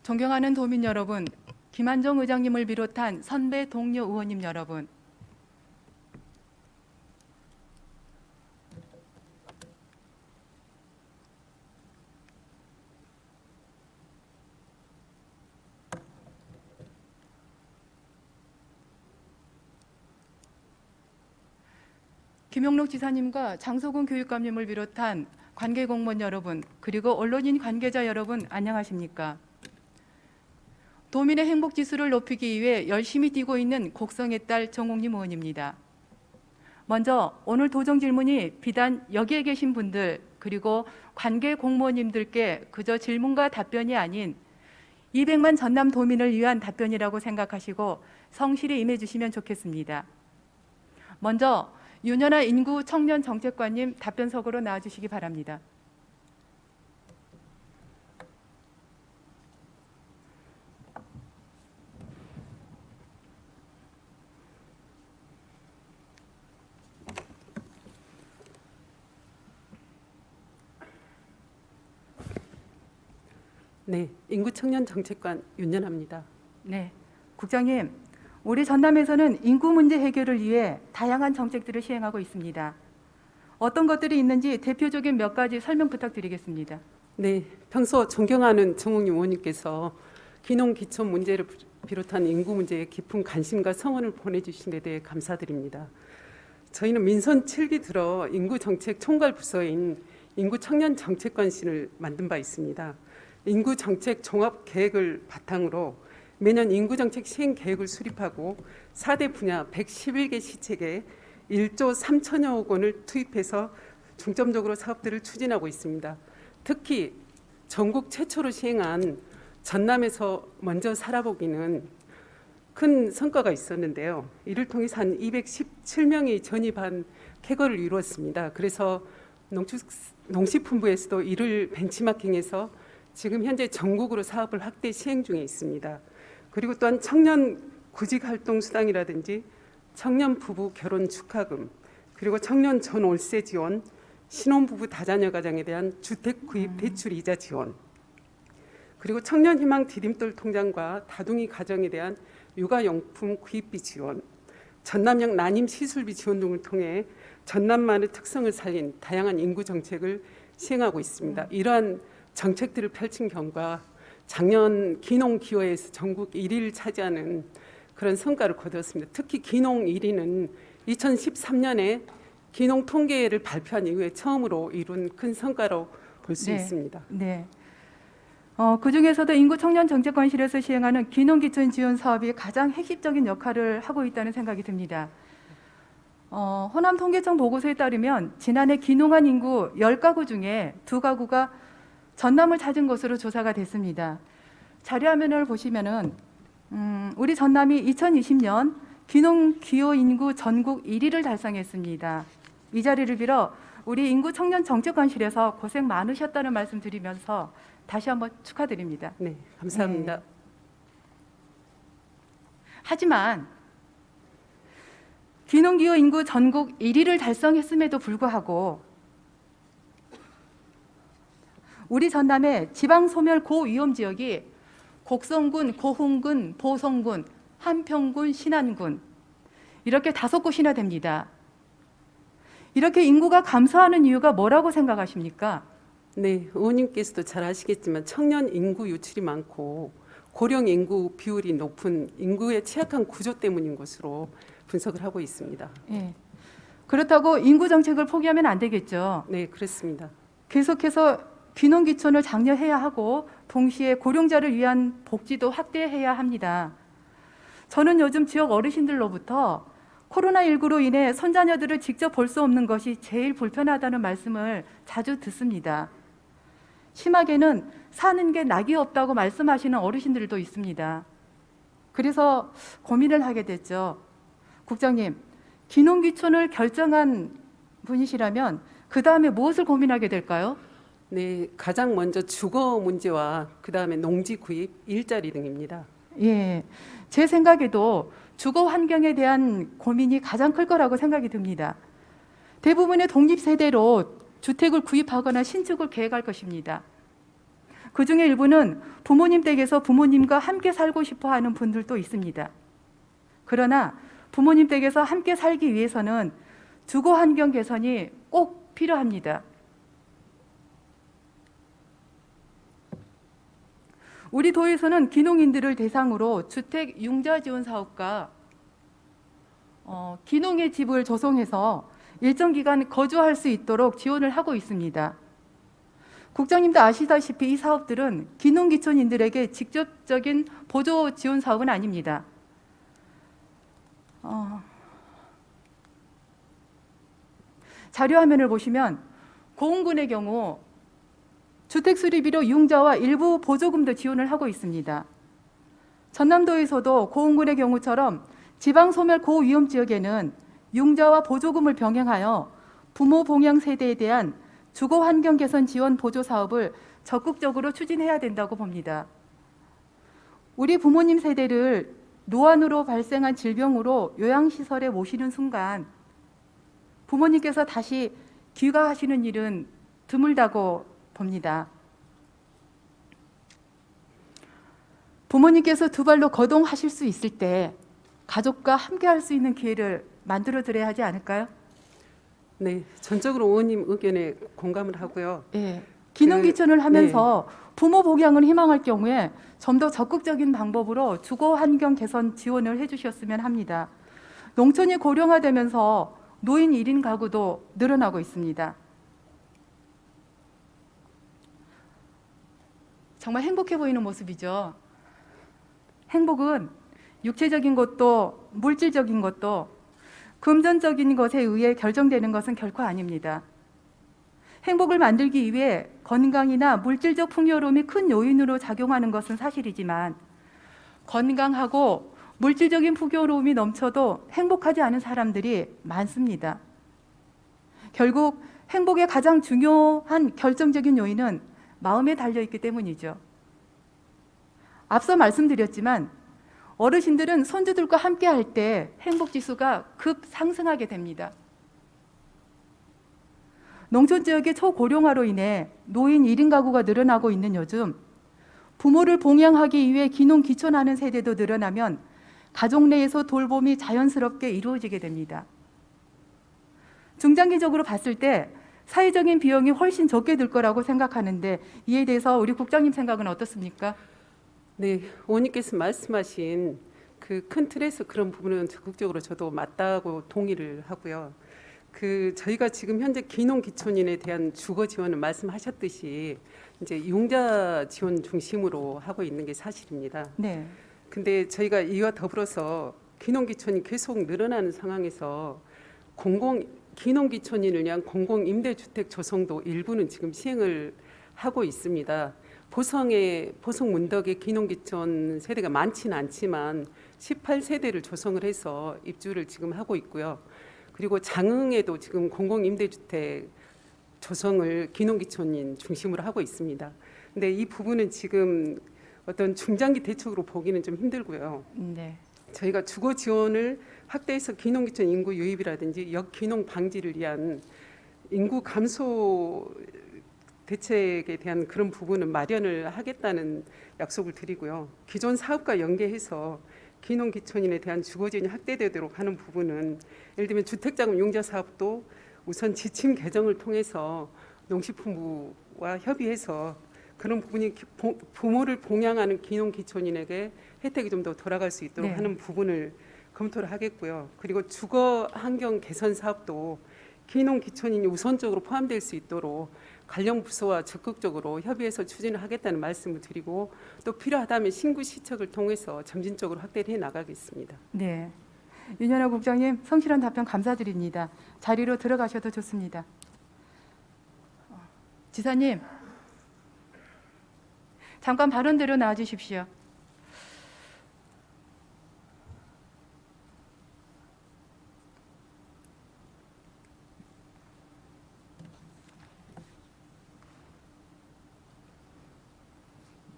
존경하는 도민 여러분, 김한종 의장님을 비롯한 선배 동료 의원님 여러분, 김용록 지사님과 장소근 교육감님을 비롯한 관계 공무원 여러분, 그리고 언론인 관계자 여러분, 안녕하십니까? 도민의 행복 지수를 높이기 위해 열심히 뛰고 있는 곡성의 딸 정옥림 의원입니다. 먼저 오늘 도정 질문이 비단 여기에 계신 분들 그리고 관계 공무원님들께 그저 질문과 답변이 아닌 200만 전남 도민을 위한 답변이라고 생각하시고 성실히 임해 주시면 좋겠습니다. 먼저 윤연아 인구 청년 정책관님 답변석으로 나와 주시기 바랍니다. 네, 인구 청년 정책관 윤연아입니다. 네, 국장님, 우리 전남에서는 인구 문제 해결을 위해 다양한 정책들을 시행하고 있습니다. 어떤 것들이 있는지 대표적인 몇 가지 설명 부탁드리겠습니다. 네, 평소 존경하는 정옥림 의원님께서 귀농 귀촌 문제를 비롯한 인구 문제에 깊은 관심과 성원을 보내주신 데 대해 감사드립니다. 저희는 민선 7기 들어 인구 정책 총괄 부서인 인구 청년 정책관실을 만든 바 있습니다. 인구 정책 종합 계획을 바탕으로 매년 인구 정책 시행 계획을 수립하고 4대 분야 111개 시책에 1조 3천여억 원을 투입해서 중점적으로 사업들을 추진하고 있습니다. 특히 전국 최초로 시행한 전남에서 먼저 살아보기는 큰 성과가 있었는데요. 이를 통해서 한 217명이 전입한 쾌거를 이루었습니다. 그래서 농식품부에서도 이를 벤치마킹해서 지금 현재 전국으로 사업을 확대 시행 중에 있습니다. 그리고 또한 청년 구직 활동 수당이라든지 청년 부부 결혼 축하금, 그리고 청년 전월세 지원, 신혼부부 다자녀 가정에 대한 주택 구입 대출 이자 지원, 그리고 청년 희망 디딤돌 통장과 다둥이 가정에 대한 육아용품 구입비 지원, 전남형 난임 시술비 지원 등을 통해 전남만의 특성을 살린 다양한 인구 정책을 시행하고 있습니다. 이러한 정책들을 펼친 결과 작년 귀농 기호에서 전국 1위를 차지하는 그런 성과를 거두었습니다. 특히 귀농 1위는 2013년에 귀농 통계를 발표한 이후에 처음으로 이룬 큰 성과로 볼 수 있습니다. 네. 그중에서도 인구 청년 정책관실에서 시행하는 귀농 귀촌 지원 사업이 가장 핵심적인 역할을 하고 있다는 생각이 듭니다. 호남 통계청 보고서에 따르면 지난해 귀농한 인구 10가구 중에 2가구가 전남을 찾은 것으로 조사가 됐습니다. 자료화면을 보시면은 우리 전남이 2020년 귀농 귀호 인구 전국 1위를 달성했습니다. 이 자리를 빌어 우리 인구 청년 정책관실에서 고생 많으셨다는 말씀 드리면서 다시 한번 축하드립니다. 네, 감사합니다. 네. 하지만 귀농 귀호 인구 전국 1위를 달성했음에도 불구하고 우리 전남의 지방 소멸 고위험 지역이 곡성군, 고흥군, 보성군, 한평군, 신안군 이렇게 5곳이나 됩니다. 이렇게 인구가 감소하는 이유가 뭐라고 생각하십니까? 네, 의원님께서도 잘 아시겠지만 청년 인구 유출이 많고 고령 인구 비율이 높은 인구의 취약한 구조 때문인 것으로 분석을 하고 있습니다. 예. 그렇다고 인구 정책을 포기하면 안 되겠죠. 네, 그렇습니다. 계속해서 귀농 귀촌을 장려해야 하고 동시에 고령자를 위한 복지도 확대해야 합니다. 저는 요즘 지역 어르신들로부터 코로나19로 인해 손자녀들을 직접 볼 수 없는 것이 제일 불편하다는 말씀을 자주 듣습니다. 심하게는 사는 게 낙이 없다고 말씀하시는 어르신들도 있습니다. 그래서 고민을 하게 됐죠. 국장님, 귀농 귀촌을 결정한 분이시라면 그 다음에 무엇을 고민하게 될까요? 네, 가장 먼저 주거 문제와 그다음에 농지 구입, 일자리 등입니다. 예, 제 생각에도 주거 환경에 대한 고민이 가장 클 거라고 생각이 듭니다. 대부분의 독립 세대로 주택을 구입하거나 신축을 계획할 것입니다. 그중에 일부는 부모님 댁에서 부모님과 함께 살고 싶어 하는 분들도 있습니다. 그러나 부모님 댁에서 함께 살기 위해서는 주거 환경 개선이 꼭 필요합니다. 우리 도에서는 귀농인들을 대상으로 주택 융자 지원 사업과 귀농의 집을 조성해서 일정 기간 거주할 수 있도록 지원을 하고 있습니다. 국장님도 아시다시피 이 사업들은 귀농귀촌인들에게 직접적인 보조 지원 사업은 아닙니다. 자료화면을 보시면 고흥군의 경우 주택 수리비로 융자와 일부 보조금도 지원을 하고 있습니다. 전남도에서도 고흥군의 경우처럼 지방 소멸 고위험 지역에는 융자와 보조금을 병행하여 부모 봉양 세대에 대한 주거 환경 개선 지원 보조 사업을 적극적으로 추진해야 된다고 봅니다. 우리 부모님 세대를 노안으로 발생한 질병으로 요양시설에 모시는 순간 부모님께서 다시 귀가하시는 일은 드물다고 봅니다. 부모님께서 두 발로 거동하실 수 있을 때 가족과 함께 할 수 있는 기회를 만들어 드려야 하지 않을까요? 네, 전적으로 의원님 의견에 공감을 하고요. 예. 귀농귀촌을 하면서 부모 복양을 희망할 경우에 좀 더 적극적인 방법으로 주거 환경 개선 지원을 해주셨으면 합니다. 농촌이 고령화되면서 노인 1인 가구도 늘어나고 있습니다. 정말 행복해 보이는 모습이죠. 행복은 육체적인 것도 물질적인 것도 금전적인 것에 의해 결정되는 것은 결코 아닙니다. 행복을 만들기 위해 건강이나 물질적 풍요로움이 큰 요인으로 작용하는 것은 사실이지만 건강하고 물질적인 풍요로움이 넘쳐도 행복하지 않은 사람들이 많습니다. 결국 행복의 가장 중요한 결정적인 요인은 마음에 달려있기 때문이죠. 앞서 말씀드렸지만 어르신들은 손주들과 함께 할 때 행복지수가 급상승하게 됩니다. 농촌 지역의 초고령화로 인해 노인 1인 가구가 늘어나고 있는 요즘 부모를 봉양하기 위해 귀농귀촌하는 세대도 늘어나면 가족 내에서 돌봄이 자연스럽게 이루어지게 됩니다. 중장기적으로 봤을 때 사회적인 비용이 훨씬 적게 들 거라고 생각하는데 이에 대해서 우리 국장님 생각은 어떻습니까? 네, 의원님께서 말씀하신 그 큰 틀에서 그런 부분은 적극적으로 저도 맞다고 동의를 하고요. 저희가 지금 현재 귀농귀촌인에 대한 주거 지원을 말씀하셨듯이 이제 융자 지원 중심으로 하고 있는 게 사실입니다. 네. 근데 저희가 이와 더불어서 귀농귀촌이 계속 늘어나는 상황에서 귀농귀촌인을 위한 공공임대주택 조성도 일부는 지금 시행을 하고 있습니다. 보성 문덕에 귀농귀촌 세대가 많지는 않지만 18세대를 조성을 해서 입주를 지금 하고 있고요. 그리고 장흥에도 지금 공공임대주택 조성을 귀농귀촌인 중심으로 하고 있습니다. 근데 이 부분은 지금 어떤 중장기 대책으로 보기는 좀 힘들고요. 네. 저희가 주거 지원을 확대해서 귀농귀촌 인구 유입이라든지 역귀농 방지를 위한 인구 감소 대책에 대한 그런 부분은 마련을 하겠다는 약속을 드리고요. 기존 사업과 연계해서 귀농귀촌인에 대한 주거 지원이 확대되도록 하는 부분은 예를 들면 주택자금 융자 사업도 우선 지침 개정을 통해서 농식품부와 협의해서 그런 부분이 부모를 봉양하는 귀농귀촌인에게 혜택이 좀 더 돌아갈 수 있도록 네. 하는 부분을 검토를 하겠고요. 그리고 주거 환경 개선 사업도 귀농귀촌인이 우선적으로 포함될 수 있도록 관련 부서와 적극적으로 협의해서 추진을 하겠다는 말씀을 드리고 또 필요하다면 신구 시책을 통해서 점진적으로 확대를 해 나가겠습니다. 네. 윤현아 국장님 성실한 답변 감사드립니다. 자리로 들어가셔도 좋습니다. 지사님 잠깐 발언대로 나와주십시오.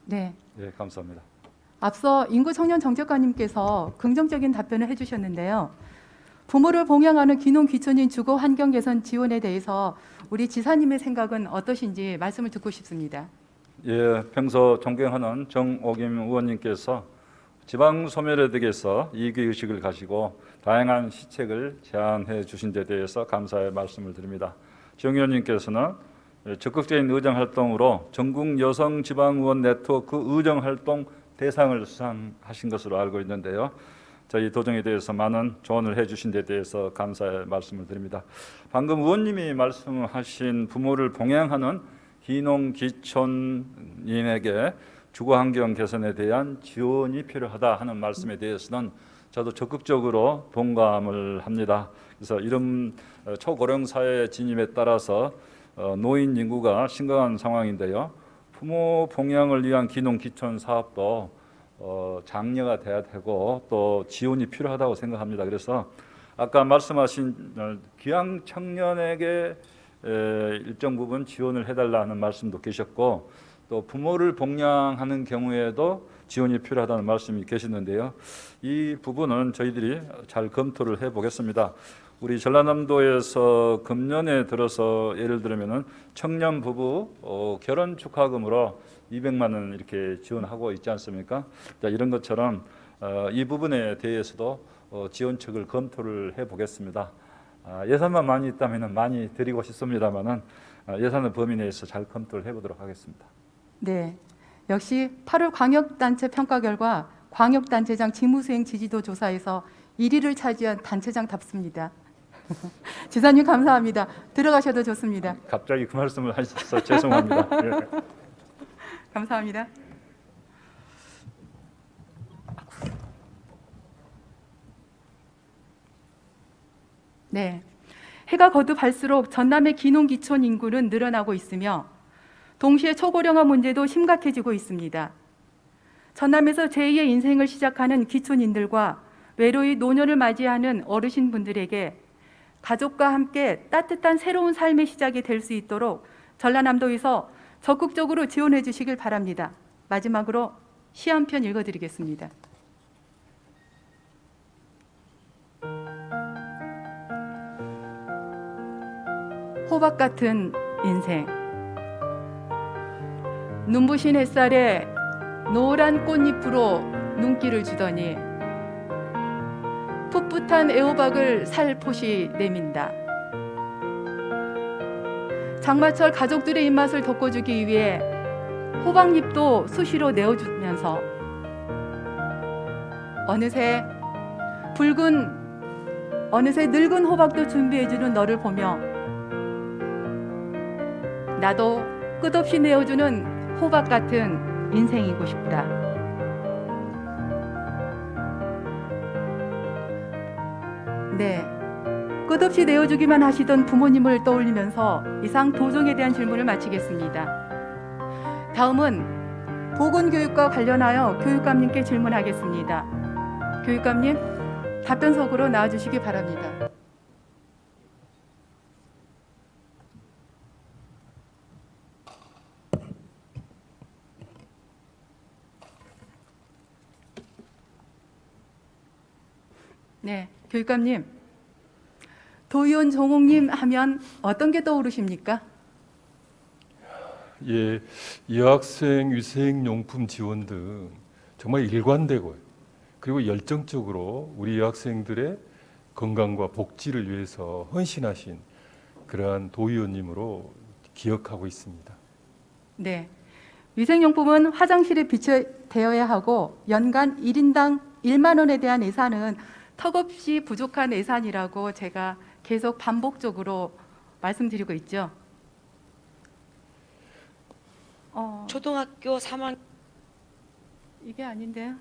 네. 네, 감사합니다. 앞서 인구청년정책관님께서 긍정적인 답변을 해주셨는데요. 부모를 봉양하는 귀농귀촌인 주거 환경 개선 지원에 대해서 우리 지사님의 생각은 어떠신지 말씀을 듣고 싶습니다. 예, 평소 존경하는 정옥임 의원님께서 지방 소멸에 대해서 이기 의식을 가지고 다양한 시책을 제안해 주신 데 대해서 감사의 말씀을 드립니다. 정 의원님께서는 적극적인 의정 활동으로 전국 여성 지방 의원 네트워크 의정 활동 대상을 수상하신 것으로 알고 있는데요. 저희 도정에 대해서 많은 조언을 해주신 데 대해서 감사의 말씀을 드립니다. 방금 의원님이 말씀하신 부모를 봉양하는 기농기촌인에게 주거환경 개선에 대한 지원이 필요하다 하는 말씀에 대해서는 저도 적극적으로 동감을 합니다. 그래서 이런 초고령 사회 진입에 따라서 노인 인구가 심각한 상황인데요. 부모 봉양을 위한 기농기촌 사업도 장려가 돼야 되고 또 지원이 필요하다고 생각합니다. 그래서 아까 말씀하신 기양 청년에게 일정 부분 지원을 해달라는 말씀도 계셨고 또 부모를 봉양하는 경우에도 지원이 필요하다는 말씀이 계시는데요. 이 부분은 저희들이 잘 검토를 해보겠습니다. 우리 전라남도에서 금년에 들어서 예를 들면은 청년 부부 결혼 축하금으로 200만 원 이렇게 지원하고 있지 않습니까? 자, 이런 것처럼 이 부분에 대해서도 지원책을 검토를 해보겠습니다. 예산만 많이 있다면 많이 드리고 싶습니다만은 예산의 범위 내에서 잘 검토를 해보도록 하겠습니다. 네, 역시 8월 광역단체 평가 결과 광역단체장 직무수행 지지도 조사에서 1위를 차지한 단체장답습니다. 지사님 감사합니다. 들어가셔도 좋습니다. 갑자기 그 말씀을 하셔서 죄송합니다. 예. 감사합니다. 네, 해가 거듭할수록 전남의 기농기촌 인구는 늘어나고 있으며 동시에 초고령화 문제도 심각해지고 있습니다. 전남에서 제2의 인생을 시작하는 기촌인들과 외로이 노년을 맞이하는 어르신분들에게 가족과 함께 따뜻한 새로운 삶의 시작이 될 수 있도록 전라남도에서 적극적으로 지원해 주시길 바랍니다. 마지막으로 시 한 편 읽어드리겠습니다. 호박 같은 인생. 눈부신 햇살에 노란 꽃잎으로 눈길을 주더니 풋풋한 애호박을 살포시 내민다. 장마철 가족들의 입맛을 돋궈주기 위해 호박잎도 수시로 내어주면서 어느새 늙은 호박도 준비해주는 너를 보며 나도 끝없이 내어주는 호박 같은 인생이고 싶다. 네, 끝없이 내어주기만 하시던 부모님을 떠올리면서 이상 도정에 대한 질문을 마치겠습니다. 다음은 보건교육과 관련하여 교육감님께 질문하겠습니다. 교육감님, 답변석으로 나와주시기 바랍니다. 네, 교육감님, 도의원 정옥님 하면 어떤 게 떠오르십니까? 예, 여학생 위생용품 지원 등 정말 일관되고 그리고 열정적으로 우리 여학생들의 건강과 복지를 위해서 헌신하신 그러한 도의원님으로 기억하고 있습니다. 네, 위생용품은 화장실에 비치되어야 하고 연간 1인당 1만 원에 대한 예산은 턱없이 부족한 예산이라고 제가 계속 반복적으로 말씀드리고 있죠. 초등학교 3학년 이게 아닌데요.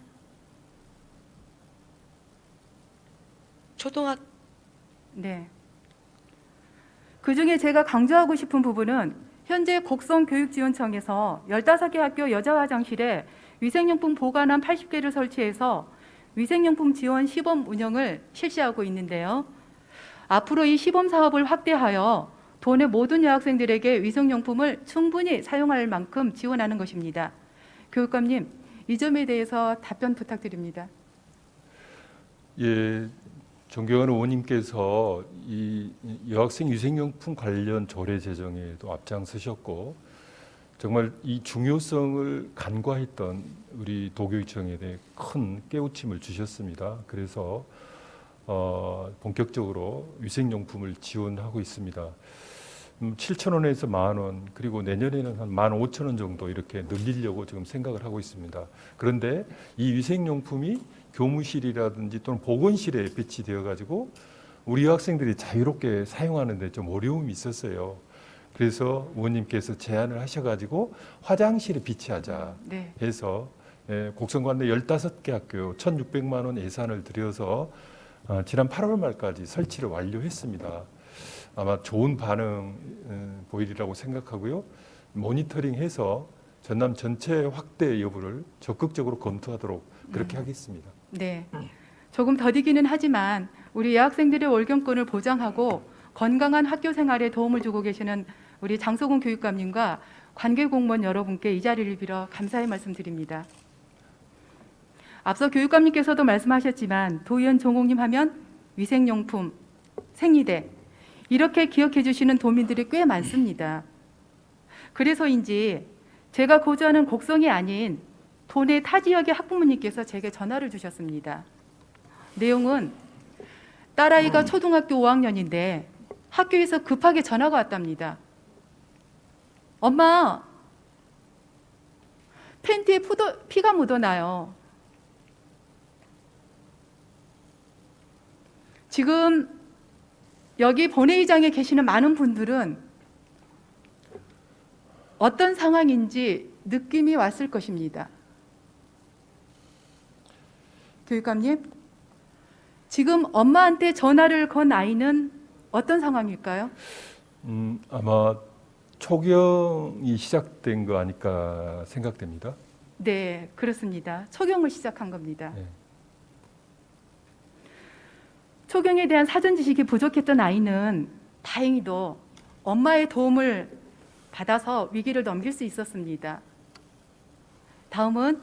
네. 그중에 제가 강조하고 싶은 부분은 현재 곡성교육지원청에서 15개 학교 여자 화장실에 위생용품 보관함 80개를 설치해서 위생용품 지원 시범 운영을 실시하고 있는데요. 앞으로 이 시범 사업을 확대하여 도내 모든 여학생들에게 위생용품을 충분히 사용할 만큼 지원하는 것입니다. 교육감님, 이 점에 대해서 답변 부탁드립니다. 예, 존경하는 의원님께서 이 여학생 위생용품 관련 조례 제정에도 앞장서셨고 정말 이 중요성을 간과했던 우리 도교육청에 대해 큰 깨우침을 주셨습니다. 그래서 본격적으로 위생용품을 지원하고 있습니다. 7,000원에서 10,000원, 그리고 내년에는 한 15,000원 정도 이렇게 늘리려고 지금 생각을 하고 있습니다. 그런데 이 위생용품이 교무실이라든지 또는 보건실에 배치되어 가지고 우리 학생들이 자유롭게 사용하는 데 좀 어려움이 있었어요. 그래서 의원님께서 제안을 하셔가지고 화장실에 비치하자 네. 해서 곡성관내 15개 학교 1,600만 원 예산을 들여서 지난 8월 말까지 설치를 완료했습니다. 아마 좋은 반응 보이리라고 생각하고요. 모니터링해서 전남 전체 확대 여부를 적극적으로 검토하도록 그렇게 하겠습니다. 네. 조금 더디기는 하지만 우리 여학생들의 월경권을 보장하고 건강한 학교 생활에 도움을 주고 계시는 우리 장소근 교육감님과 관계 공무원 여러분께 이 자리를 빌어 감사의 말씀드립니다. 앞서 교육감님께서도 말씀하셨지만 도의원 종옥님 하면 위생용품, 생리대 이렇게 기억해 주시는 도민들이 꽤 많습니다. 그래서인지 제가 거주하는 곡성이 아닌 도내 타 지역의 학부모님께서 제게 전화를 주셨습니다. 내용은 딸아이가 초등학교 5학년인데 학교에서 급하게 전화가 왔답니다. 엄마, 팬티에 피가 묻어나요. 지금 여기 본회의장에 계시는 많은 분들은 어떤 상황인지 느낌이 왔을 것입니다. 교육감님, 지금 엄마한테 전화를 건 아이는 어떤 상황일까요? 아마 초경이 시작된 거 아닐까 생각됩니다. 네, 그렇습니다. 초경을 시작한 겁니다. 네. 초경에 대한 사전 지식이 부족했던 아이는 다행히도 엄마의 도움을 받아서 위기를 넘길 수 있었습니다. 다음은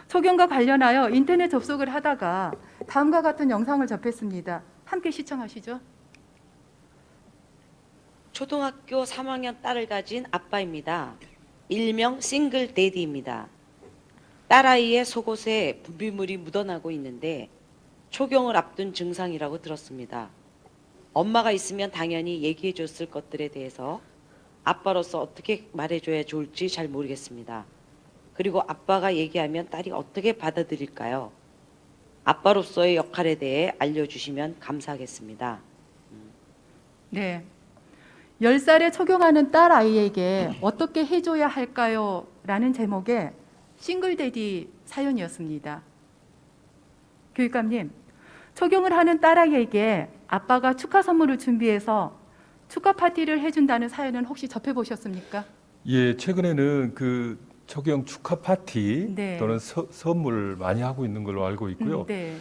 초경과 관련하여 인터넷 접속을 하다가 다음과 같은 영상을 접했습니다. 함께 시청하시죠. 초등학교 3학년 딸을 가진 아빠입니다. 일명 싱글 데디입니다. 딸아이의 속옷에 분비물이 묻어나고 있는데 초경을 앞둔 증상이라고 들었습니다. 엄마가 있으면 당연히 얘기해 줬을 것들에 대해서 아빠로서 어떻게 말해줘야 좋을지 잘 모르겠습니다. 그리고 아빠가 얘기하면 딸이 어떻게 받아들일까요? 아빠로서의 역할에 대해 알려주시면 감사하겠습니다. 네, 10살에 초경하는 딸 아이에게 어떻게 해줘야 할까요? 라는 제목의 싱글데디 사연이었습니다. 교육감님, 초경을 하는 딸아이에게 아빠가 축하 선물을 준비해서 축하 파티를 해준다는 사연은 혹시 접해보셨습니까? 예, 최근에는 그 초경 축하 파티 네. 또는 선물 많이 하고 있는 걸로 알고 있고요. 네.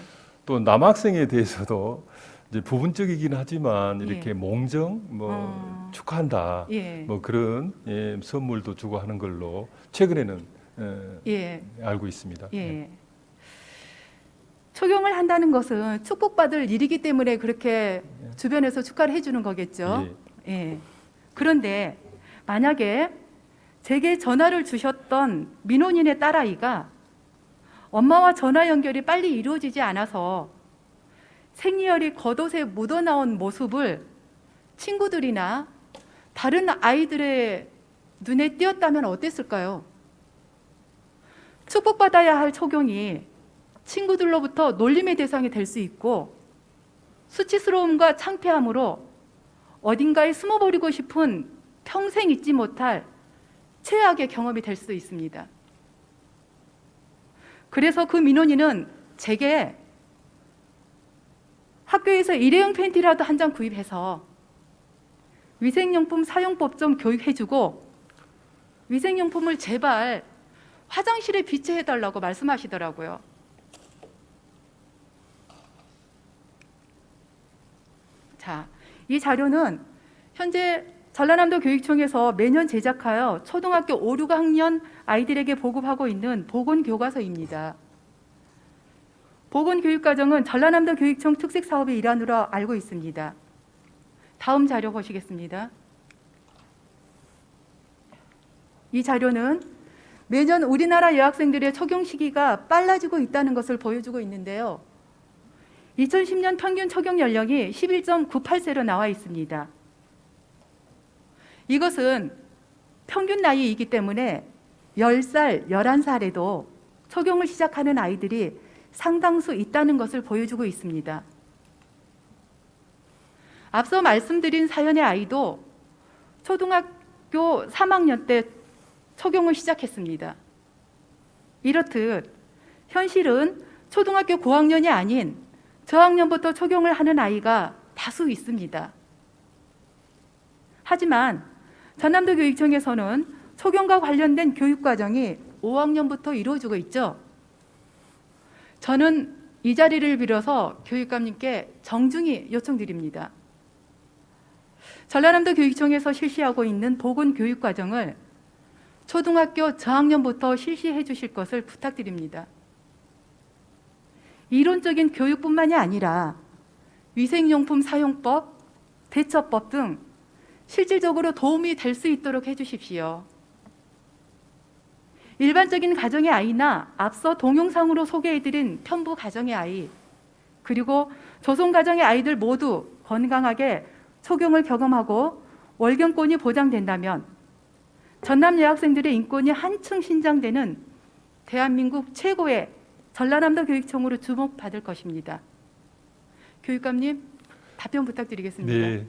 또 남학생에 대해서도 이제 부분적이긴 하지만 이렇게 예. 몽정 축하한다 예. 뭐 그런 선물도 주고 하는 걸로 최근에는 예. 알고 있습니다. 예. 초경을 한다는 것은 축복받을 일이기 때문에 그렇게 주변에서 축하를 해주는 거겠죠. 예. 그런데 만약에 제게 전화를 주셨던 민원인의 딸아이가 엄마와 전화 연결이 빨리 이루어지지 않아서 생리혈이 겉옷에 묻어나온 모습을 친구들이나 다른 아이들의 눈에 띄었다면 어땠을까요? 축복받아야 할 초경이 친구들로부터 놀림의 대상이 될 수 있고 수치스러움과 창피함으로 어딘가에 숨어버리고 싶은 평생 잊지 못할 최악의 경험이 될 수도 있습니다. 그래서 그 민원인은 제게 학교에서 일회용 팬티라도 한 장 구입해서 위생용품 사용법 좀 교육해주고 위생용품을 제발 화장실에 비치해달라고 말씀하시더라고요. 자, 이 자료는 현재 전라남도 교육청에서 매년 제작하여 초등학교 5, 6학년 아이들에게 보급하고 있는 보건교과서입니다. 보건교육과정은 전라남도 교육청 특색 사업의 일환으로 알고 있습니다. 다음 자료 보시겠습니다. 이 자료는 매년 우리나라 여학생들의 적용 시기가 빨라지고 있다는 것을 보여주고 있는데요. 2010년 평균 적용 연령이 11.98세로 나와 있습니다. 이것은 평균 나이이기 때문에 10살, 11살에도 적용을 시작하는 아이들이 상당수 있다는 것을 보여주고 있습니다. 앞서 말씀드린 사연의 아이도 초등학교 3학년 때 적용을 시작했습니다. 이렇듯 현실은 초등학교 고학년이 아닌 저학년부터 적용을 하는 아이가 다수 있습니다. 하지만 전남도 교육청에서는 적용과 관련된 교육 과정이 5학년부터 이루어지고 있죠. 저는 이 자리를 빌어서 교육감님께 정중히 요청드립니다. 전라남도 교육청에서 실시하고 있는 보건 교육 과정을 초등학교 저학년부터 실시해 주실 것을 부탁드립니다. 이론적인 교육뿐만이 아니라 위생용품 사용법, 대처법 등 실질적으로 도움이 될 수 있도록 해주십시오. 일반적인 가정의 아이나 앞서 동영상으로 소개해드린 편부 가정의 아이, 그리고 조성 가정의 아이들 모두 건강하게 초경을 경험하고 월경권이 보장된다면 전남 여학생들의 인권이 한층 신장되는 대한민국 최고의 전라남도 교육청으로 주목받을 것입니다. 교육감님, 답변 부탁드리겠습니다. 네,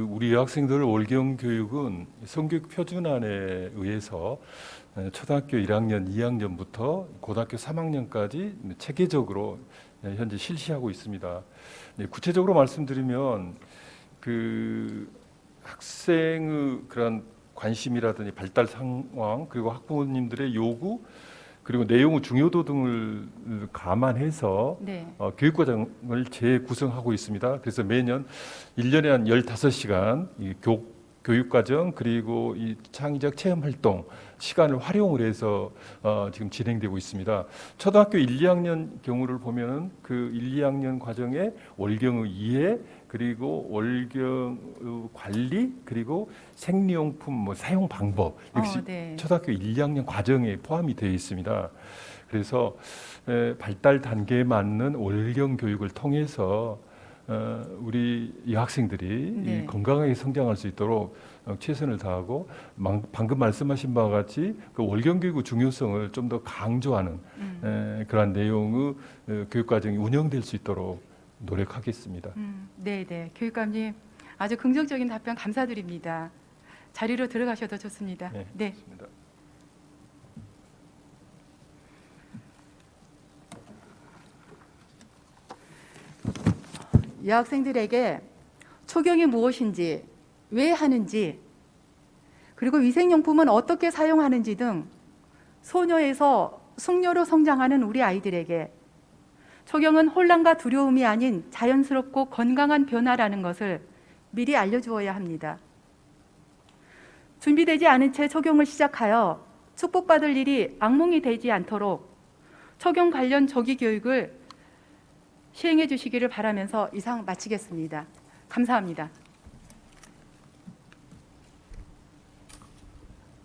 우리 여학생들 월경 교육은 성교육 표준안에 의해서 초등학교 1학년, 2학년부터 고등학교 3학년까지 체계적으로 현재 실시하고 있습니다. 구체적으로 말씀드리면 학생의 그런 관심이라든지 발달 상황, 그리고 학부모님들의 요구, 그리고 내용의 중요도 등을 감안해서 네. 교육과정을 재구성하고 있습니다. 그래서 매년 1년에 한 15시간 이 교육과정 그리고 이 창의적 체험활동 시간을 활용을 해서 지금 진행되고 있습니다. 초등학교 1, 2학년 경우를 보면은 그 1, 2학년 과정에 월경의 이해, 그리고 월경 관리, 그리고 생리용품 사용 방법 역시 네. 초등학교 1, 2학년 과정에 포함이 되어 있습니다. 그래서 발달 단계에 맞는 월경 교육을 통해서 우리 여학생들이 네. 건강하게 성장할 수 있도록 최선을 다하고 방금 말씀하신 바와 같이 그 월경 교육의 중요성을 좀 더 강조하는 그러한 내용의 교육 과정이 운영될 수 있도록 노력하겠습니다. 네. 교육감님, 아주 긍정적인 답변 감사드립니다. 자리로 들어가셔도 좋습니다. 네. 좋습니다. 여학생들에게 초경이 무엇인지, 왜 하는지, 그리고 위생용품은 어떻게 사용하는지 등 소녀에서 숙녀로 성장하는 우리 아이들에게 초경은 혼란과 두려움이 아닌 자연스럽고 건강한 변화라는 것을 미리 알려주어야 합니다. 준비되지 않은 채 초경을 시작하여 축복받을 일이 악몽이 되지 않도록 초경 관련 조기 교육을 시행해 주시기를 바라면서 이상 마치겠습니다. 감사합니다.